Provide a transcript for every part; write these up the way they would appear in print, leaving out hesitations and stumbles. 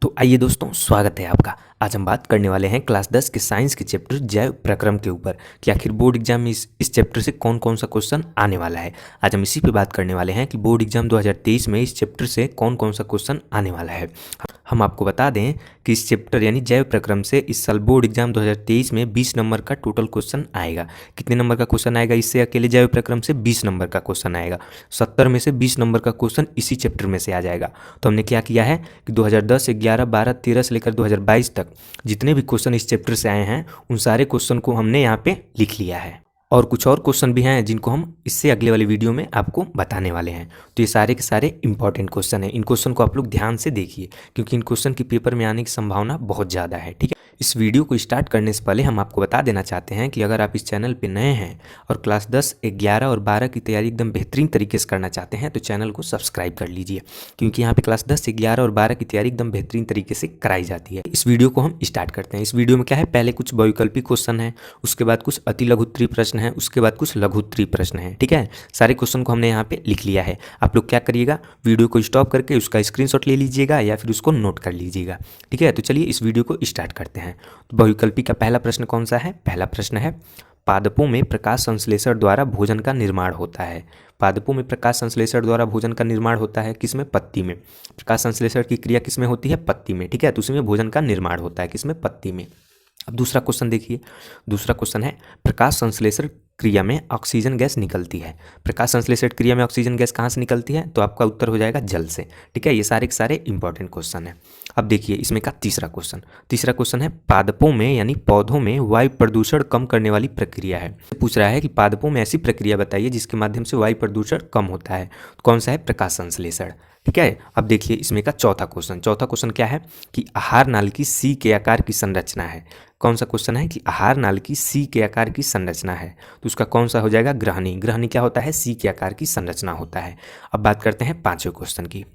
तो आइए दोस्तों, स्वागत है आपका। आज हम बात करने वाले हैं क्लास 10 के साइंस के चैप्टर जैव प्रक्रम के ऊपर कि आखिर बोर्ड एग्जाम में इस चैप्टर से कौन कौन सा क्वेश्चन आने वाला है। आज हम इसी पे बात करने वाले हैं कि बोर्ड एग्जाम 2023 में इस चैप्टर से कौन कौन सा क्वेश्चन आने वाला है। हम आपको बता दें कि इस चैप्टर यानी जैव प्रक्रम से इस साल बोर्ड एग्जाम 2023 में 20 नंबर का टोटल क्वेश्चन आएगा। कितने नंबर का क्वेश्चन आएगा? इससे अकेले जैव प्रक्रम से 20 नंबर का क्वेश्चन आएगा। 70 में से 20 नंबर का क्वेश्चन इसी चैप्टर में से आ जाएगा। तो हमने क्या किया है कि 2010, 11, 12, 13 से लेकर 2022 तक जितने भी क्वेश्चन इस चैप्टर से आए हैं उन सारे क्वेश्चन को हमने यहाँ पे लिख लिया है। और कुछ और क्वेश्चन भी हैं जिनको हम इससे अगले वाले वीडियो में आपको बताने वाले हैं। तो ये सारे के सारे इंपॉर्टेंट क्वेश्चन हैं। इन क्वेश्चन को आप लोग ध्यान से देखिए क्योंकि इन क्वेश्चन की पेपर में आने की संभावना बहुत ज़्यादा है। ठीक है, इस वीडियो को स्टार्ट करने से पहले हम आपको बता देना चाहते हैं कि अगर आप इस चैनल पे नए हैं और क्लास 10, 11 और 12 की तैयारी एकदम बेहतरीन तरीके से करना चाहते हैं तो चैनल को सब्सक्राइब कर लीजिए क्योंकि यहाँ पे क्लास 10, 11 और 12 की तैयारी एकदम बेहतरीन तरीके से कराई जाती है। इस वीडियो को हम स्टार्ट करते हैं। इस वीडियो में क्या है, पहले कुछ बहुविकल्पी क्वेश्चन है, उसके बाद कुछ अति लघु उत्तरीय प्रश्न है, उसके बाद कुछ लघु उत्तरीय प्रश्न है। ठीक है, सारे क्वेश्चन को हमने यहाँ पे लिख लिया है। आप लोग क्या करिएगा, वीडियो को स्टॉप करके उसका स्क्रीनशॉट ले लीजिएगा या फिर उसको नोट कर लीजिएगा। ठीक है, तो चलिए इस वीडियो को स्टार्ट करते हैं। तो बहुविकल्पी का पहला प्रश्न कौन सा है? पहला प्रश्न है, पादपों में प्रकाश संश्लेषण द्वारा भोजन का निर्माण होता है। पादपों में प्रकाश संश्लेषण द्वारा भोजन का निर्माण होता है किसमें? पत्ती में। प्रकाश संश्लेषण की क्रिया किसमें होती है? पत्ती में। ठीक है, तो उसमें भोजन का निर्माण होता है किसमें? पत्ती में। अब दूसरा क्वेश्चन देखिए। दूसरा क्वेश्चन है, प्रकाश संश्लेषण क्रिया में ऑक्सीजन गैस निकलती है। प्रकाश संश्लेषण क्रिया में ऑक्सीजन गैस कहाँ से निकलती है? तो आपका उत्तर हो जाएगा जल से। ठीक है, ये सारे के सारे इंपॉर्टेंट क्वेश्चन है। अब देखिए इसमें का तीसरा क्वेश्चन। तीसरा क्वेश्चन है, पादपों में यानी पौधों में वायु प्रदूषण कम करने वाली प्रक्रिया है। पूछ रहा है कि पादपों में ऐसी प्रक्रिया बताइए जिसके माध्यम से वायु प्रदूषण कम होता है। कौन सा है? प्रकाश संश्लेषण। ठीक है, अब देखिए इसमें का चौथा क्वेश्चन। चौथा क्वेश्चन क्या है कि आहार नाल की सी के आकार की संरचना है। कौन सा क्वेश्चन है कि आहार नाल की सी के आकार की संरचना है? तो उसका कौन सा हो जाएगा? ग्रहणी। ग्रहणी क्या होता है? सी के आकार की संरचना होता है। अब बात करते हैं पांचवें क्वेश्चन की।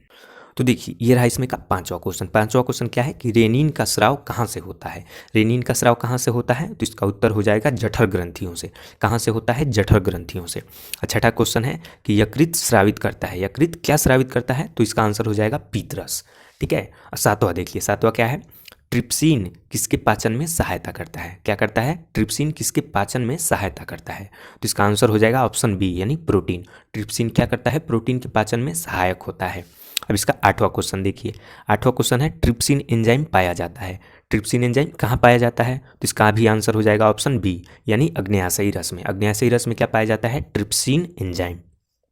तो देखिए ये रहा इसमें का पांचवा क्वेश्चन। पांचवा क्वेश्वन क्या है कि रेनिन का स्राव कहाँ से होता है? रेनिन का स्राव कहाँ से होता है? तो इसका उत्तर हो जाएगा जठर ग्रंथियों से। कहाँ से होता है? जठर ग्रंथियों से। छठा क्वेश्चन है कि यकृत स्रावित करता है। यकृत क्या स्रावित करता है? तो इसका आंसर हो जाएगा पीतरस। ठीक है, सातवां देखिए। सातवां क्या है? ट्रिप्सिन किसके पाचन में सहायता करता है? क्या करता है? ट्रिप्सिन किसके पाचन में सहायता करता है? तो इसका आंसर हो जाएगा ऑप्शन बी यानी प्रोटीन। ट्रिप्सिन क्या करता है? प्रोटीन के पाचन में सहायक होता है। अब इसका आठवां क्वेश्चन देखिए। आठवां क्वेश्चन है, ट्रिप्सिन एंजाइम पाया जाता है। ट्रिप्सिन एंजाइम कहाँ पाया जाता है? तो इसका भी आंसर हो जाएगा ऑप्शन बी यानी अग्न्याशयी रस में। अग्न्याशयी रस में क्या पाया जाता है? Trypsin enzyme.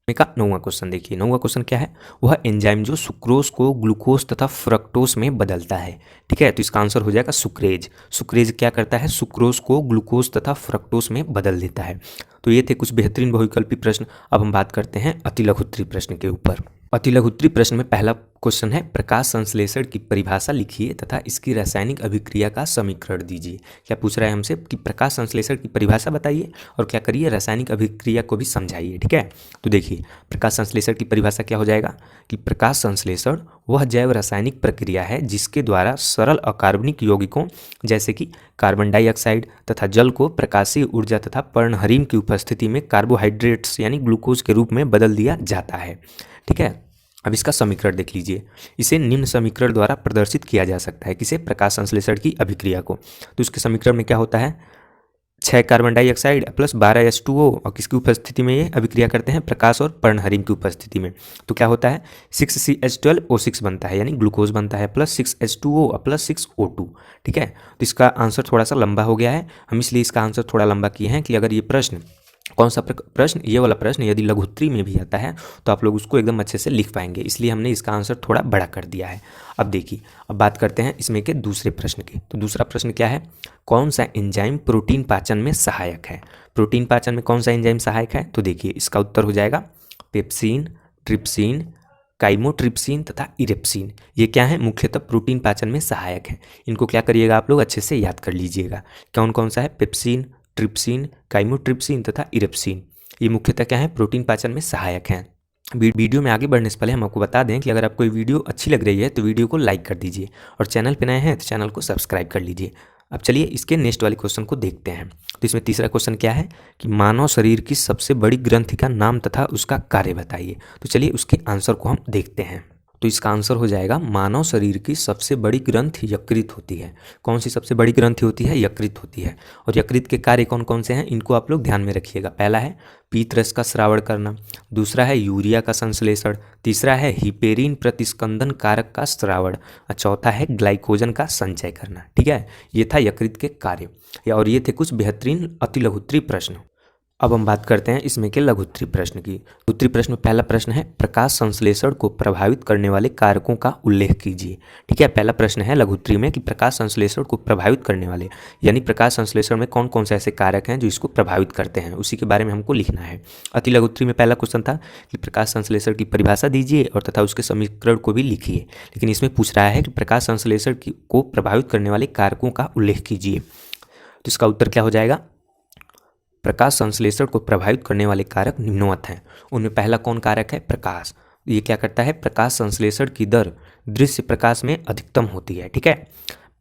का नौवां क्वेश्चन देखिए। नौवां क्वेश्चन क्या है? वह एंजाइम जो सुक्रोज को ग्लूकोज तथा फ्रक्टोज में बदलता है। ठीक है, तो इसका आंसर हो जाएगा सुक्रेज। सुक्रेज क्या करता है? सुक्रोज को ग्लूकोज तथा फ्रक्टोज में बदल देता है। तो ये थे कुछ बेहतरीन बहुविकल्पी प्रश्न। अब हम बात करते हैं अति लघु उत्तरीय प्रश्न के ऊपर। अति लघु उत्तरीय प्रश्न में पहला क्वेश्चन है, प्रकाश संश्लेषण की परिभाषा लिखिए तथा इसकी रासायनिक अभिक्रिया का समीकरण दीजिए। क्या पूछ रहा है हमसे कि प्रकाश संश्लेषण की परिभाषा बताइए और क्या करिए, रासायनिक अभिक्रिया को भी समझाइए। ठीक है, तो देखिए प्रकाश संश्लेषण की परिभाषा क्या हो जाएगा कि प्रकाश संश्लेषण वह जैव रासायनिक प्रक्रिया है जिसके द्वारा सरल अकार्बनिक यौगिकों जैसे कि कार्बन डाइऑक्साइड तथा जल को प्रकाशीय ऊर्जा तथा पर्णहरिम की उपस्थिति में कार्बोहाइड्रेट्स यानी ग्लूकोज के रूप में बदल दिया जाता है। ठीक है, अब इसका समीकरण देख लीजिए। इसे निम्न समीकरण द्वारा प्रदर्शित किया जा सकता है। किसे? प्रकाश संश्लेषण की अभिक्रिया को। तो इसके समीकरण में क्या होता है? 6 कार्बन डाइऑक्साइड प्लस 12 H2O और किसकी उपस्थिति में ये अभिक्रिया करते हैं? प्रकाश और पर्णहरिम की उपस्थिति में। तो क्या होता है? 6CH12O6 बनता है यानी ग्लूकोज बनता है प्लस 6H2O प्लस 6O2। ठीक है, तो इसका आंसर थोड़ा सा लंबा हो गया है। हम इसलिए इसका आंसर थोड़ा लंबा किए हैं कि अगर ये प्रश्न, कौन सा प्रश्न? ये वाला प्रश्न यदि लघु उत्तरीय में भी आता है तो आप लोग उसको एकदम अच्छे से लिख पाएंगे, इसलिए हमने इसका आंसर थोड़ा बड़ा कर दिया है। अब देखिए, अब बात करते हैं इसमें के दूसरे प्रश्न की। तो दूसरा प्रश्न क्या है? कौन सा एंजाइम प्रोटीन पाचन में सहायक है? प्रोटीन पाचन में कौन सा एंजाइम सहायक है? तो देखिए इसका उत्तर हो जाएगा पेप्सिन, ट्रिप्सिन, काइमोट्रिप्सिन तथा इरेप्सिन। ये क्या है? मुख्यतः प्रोटीन पाचन में सहायक है। इनको क्या करिएगा, आप लोग अच्छे से याद कर लीजिएगा। कौन कौन सा है? पेप्सिन, ट्रिप्सिन, काइमोट्रिप्सिन तथा इरेप्सिन। ये मुख्यतः क्या है? प्रोटीन पाचन में सहायक हैं। वीडियो में आगे बढ़ने से पहले हम आपको बता दें कि अगर आपको ये वीडियो अच्छी लग रही है तो वीडियो को लाइक कर दीजिए और चैनल पर नए हैं तो चैनल को सब्सक्राइब कर लीजिए। अब चलिए इसके नेक्स्ट वाले क्वेश्चन को देखते हैं। तो इसमें तीसरा क्वेश्चन क्या है कि मानव शरीर की सबसे बड़ी ग्रंथि का नाम तथा उसका कार्य बताइए। तो चलिए उसके आंसर को हम देखते हैं। तो इसका आंसर हो जाएगा मानव शरीर की सबसे बड़ी ग्रंथि यकृत होती है। कौन सी सबसे बड़ी ग्रंथि होती है? यकृत होती है। और यकृत के कार्य कौन कौन से हैं इनको आप लोग ध्यान में रखिएगा। पहला है पीत रस का स्रावण करना, दूसरा है यूरिया का संश्लेषण, तीसरा है हिपेरिन प्रतिस्कंदन कारक का स्रावण और चौथा है ग्लाइकोजन का संचय करना। ठीक है, ये था यकृत के कार्य और ये थे कुछ बेहतरीन अति लघुत्तरीय प्रश्न। अब हम बात करते हैं इसमें के लघुत्तरीय प्रश्न की। लघुत्तरीय प्रश्न में पहला प्रश्न है प्रकाश संश्लेषण को प्रभावित करने वाले कारकों का उल्लेख कीजिए। ठीक है, पहला प्रश्न है लघुत्तरीय में कि प्रकाश संश्लेषण को प्रभावित करने वाले यानी प्रकाश संश्लेषण में कौन कौन से ऐसे कारक हैं जो इसको प्रभावित करते हैं, उसी के बारे में हमको लिखना है। अति लघुत्तरीय में पहला क्वेश्चन था कि प्रकाश संश्लेषण की परिभाषा दीजिए और तथा उसके समीकरण को भी लिखिए, लेकिन इसमें पूछ रहा है कि प्रकाश संश्लेषण को प्रभावित करने वाले कारकों का उल्लेख कीजिए। तो इसका उत्तर क्या हो जाएगा? प्रकाश संश्लेषण को प्रभावित करने वाले कारक निम्नवत हैं। उनमें पहला कौन कारक है? प्रकाश। ये क्या करता है? प्रकाश संश्लेषण की दर दृश्य प्रकाश में अधिकतम होती है। ठीक है,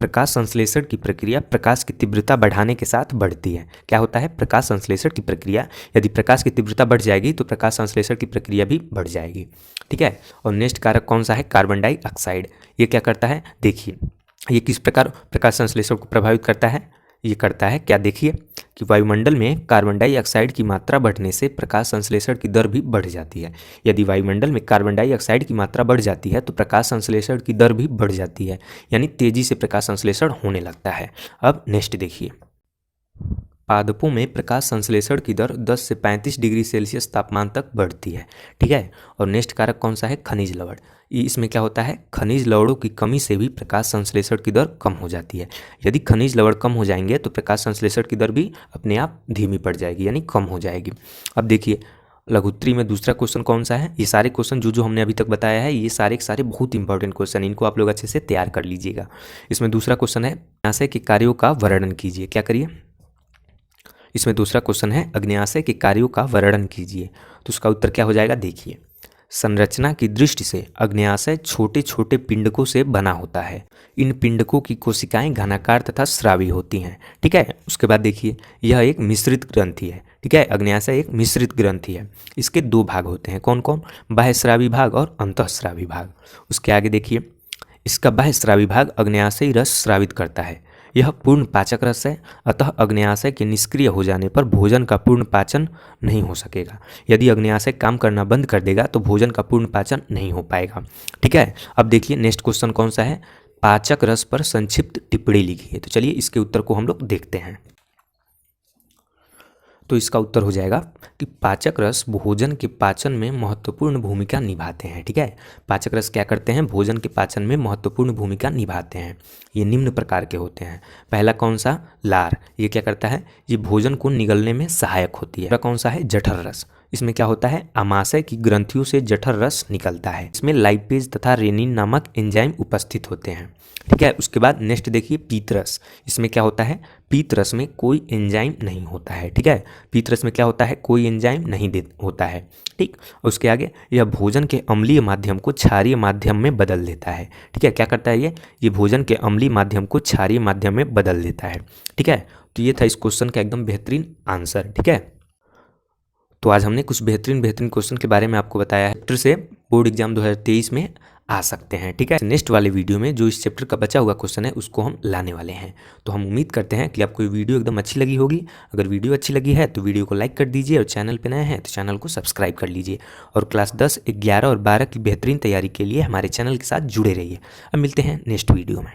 प्रकाश संश्लेषण की प्रक्रिया प्रकाश की तीव्रता बढ़ाने के साथ बढ़ती है। क्या होता है? प्रकाश संश्लेषण की प्रक्रिया, यदि प्रकाश की तीव्रता बढ़ जाएगी तो प्रकाश संश्लेषण की प्रक्रिया भी बढ़ जाएगी। ठीक है, और नेक्स्ट कारक कौन सा है? Carbon dioxide. ये क्या करता है? देखिए, ये किस प्रकार प्रकाश संश्लेषण को प्रभावित करता है? ये करता है क्या? देखिए कि वायुमंडल में कार्बन डाइऑक्साइड की मात्रा बढ़ने से प्रकाश संश्लेषण की दर भी बढ़ जाती है। यदि वायुमंडल में कार्बन डाइऑक्साइड की मात्रा बढ़ जाती है तो प्रकाश संश्लेषण की दर भी बढ़ जाती है, यानी तेजी से प्रकाश संश्लेषण होने लगता है। अब नेक्स्ट देखिए, पादपों में प्रकाश संश्लेषण की दर 10 से 35 डिग्री सेल्सियस तापमान तक बढ़ती है। ठीक है, और नेक्स्ट कारक कौन सा है? खनिज लवण। इसमें क्या होता है? खनिज लवणों की कमी से भी प्रकाश संश्लेषण की दर कम हो जाती है। यदि खनिज लवण कम हो जाएंगे तो प्रकाश संश्लेषण की दर भी अपने आप धीमी पड़ जाएगी, यानी कम हो जाएगी। अब देखिए लघुत्तरी में दूसरा क्वेश्चन कौन सा है? ये सारे क्वेश्चन जो हमने अभी तक बताया है, ये सारे के सारे बहुत इंपॉर्टेंट क्वेश्चन, इनको आप लोग अच्छे से तैयार कर लीजिएगा। इसमें दूसरा क्वेश्चन है अग्न्याशय के कार्यों का वर्णन कीजिए। क्या करिए? इसमें दूसरा क्वेश्चन है अग्न्याशय के कार्यों का वर्णन कीजिए। तो उसका उत्तर क्या हो जाएगा? देखिए, संरचना की दृष्टि से अग्न्याशय छोटे छोटे पिंडकों से बना होता है। इन पिंडकों की कोशिकाएं घनाकार तथा स्रावी होती हैं। ठीक है, उसके बाद देखिए यह एक मिश्रित ग्रंथि है। ठीक है, अग्न्याशय एक मिश्रित ग्रंथि है। इसके दो भाग होते हैं, कौन कौन? बाह्यस्रावी भाग और अंतःस्रावी भाग। उसके आगे देखिए, इसका बाह्यस्रावी भाग अग्न्याशयी रस स्रावित करता है। यह पूर्ण पाचक रस है, अतः अग्न्याशय के निष्क्रिय हो जाने पर भोजन का पूर्ण पाचन नहीं हो सकेगा। यदि अग्न्याशय काम करना बंद कर देगा तो भोजन का पूर्ण पाचन नहीं हो पाएगा। ठीक है, अब देखिए नेक्स्ट क्वेश्चन कौन सा है? पाचक रस पर संक्षिप्त टिप्पणी लिखिए। तो चलिए इसके उत्तर को हम लोग देखते हैं। तो इसका उत्तर हो जाएगा कि पाचक रस भोजन के पाचन में महत्वपूर्ण भूमिका निभाते हैं। ठीक है, पाचक रस क्या करते हैं? भोजन के पाचन में महत्वपूर्ण भूमिका निभाते हैं। ये निम्न प्रकार के होते हैं। पहला कौन सा? लार। ये क्या करता है? ये भोजन को निगलने में सहायक होती है। दूसरा कौन सा है? जठर रस। इसमें क्या होता है? आमाशय की ग्रंथियों से जठर रस निकलता है। इसमें लाइपेज तथा रेनिन नामक एंजाइम उपस्थित होते हैं। ठीक है, उसके बाद नेक्स्ट देखिए पीत रस। इसमें क्या होता है? पीत रस में कोई एंजाइम नहीं होता है। ठीक है, पीत रस में क्या होता है? कोई एंजाइम नहीं होता है। ठीक, उसके आगे यह भोजन के अम्लीय माध्यम को क्षारीय माध्यम में बदल देता है। ठीक है, क्या करता है ये भोजन के अम्लीय माध्यम को क्षारीय माध्यम में बदल देता है। ठीक है, तो ये था इस क्वेश्चन का एकदम बेहतरीन आंसर। ठीक है, तो आज हमने कुछ बेहतरीन क्वेश्चन के बारे में आपको बताया है। चैप्टर से बोर्ड एग्जाम 2023 में आ सकते हैं। ठीक है, नेक्स्ट वाले वीडियो में जो इस चैप्टर का बचा हुआ क्वेश्चन है उसको हम लाने वाले हैं। तो हम उम्मीद करते हैं कि आपको ये वीडियो एकदम अच्छी लगी होगी। अगर वीडियो अच्छी लगी है तो वीडियो को लाइक कर दीजिए और चैनल पे नए हैं तो चैनल को सब्सक्राइब कर लीजिए और क्लास 10, 11 और 12 की बेहतरीन तैयारी के लिए हमारे चैनल के साथ जुड़े रहिए। अब मिलते हैं नेक्स्ट वीडियो में।